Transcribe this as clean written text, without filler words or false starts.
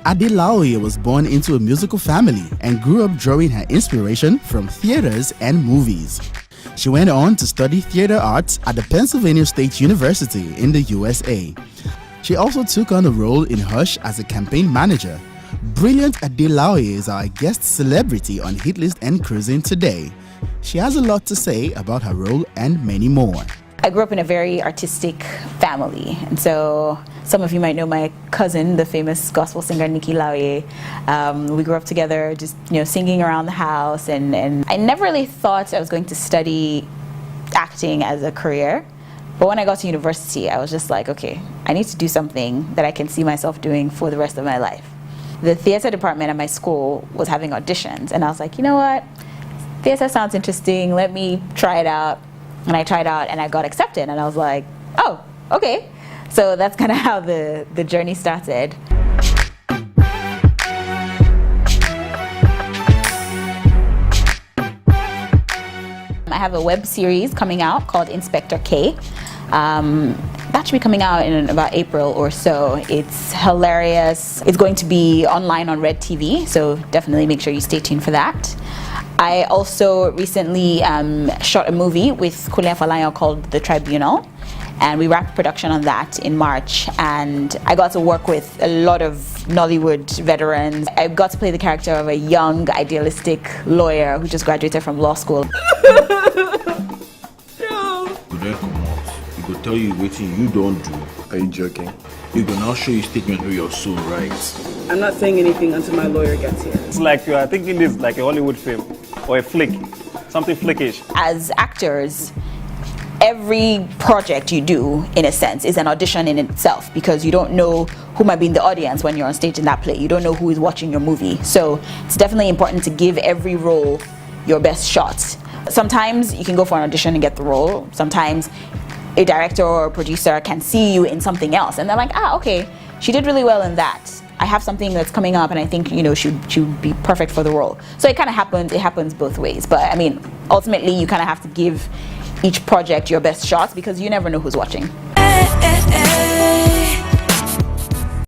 Adelaoye was born into a musical family and grew up drawing her inspiration from theaters and movies. She went on to study theater arts at the Pennsylvania State University in the USA. She also took on a role in Hush as a campaign manager. Brilliant Adelaoye is our guest celebrity on Hitlist N Cruzin today. She has a lot to say about her role and many more. I grew up in a very artistic family, and so some of you might know my cousin, the famous gospel singer Nikki Laoye. We grew up together, just singing around the house, and I never really thought I was going to study acting as a career. But when I got to university, I was just like, okay, I need to do something that I can see myself doing for the rest of my life. The theater department at my school was having auditions, and I was like, you know what? Theater sounds interesting. Let me try it out. And I tried out and I got accepted, and I was like, oh, okay. So that's kind of how the journey started. I have a web series coming out called Inspector K. That should be coming out in about April or so. It's hilarious. It's going to be online on Red TV, so definitely make sure you stay tuned for that. I also recently shot a movie with Kulia Falayo called The Tribunal, and we wrapped production on that in March, and I got to work with a lot of Nollywood veterans. I got to play the character of a young, idealistic lawyer who just graduated from law school. He go tell you wetin you don't do. Are you joking? He go now show you statement where your soul writes. I'm not saying anything until my lawyer gets here. It's like you are thinking this like a Hollywood film or a flick, something flickish. As actors, every project you do, in a sense, is an audition in itself, because you don't know who might be in the audience when you're on stage in that play. You don't know who is watching your movie. So it's definitely important to give every role your best shot. Sometimes you can go for an audition and get the role. Sometimes a director or a producer can see you in something else, and they're like, okay, she did really well in that. I have something that's coming up, and I think she would be perfect for the role. So it kind of happens. It happens both ways. But I mean, ultimately, you kind of have to give each project your best shots, because you never know who's watching.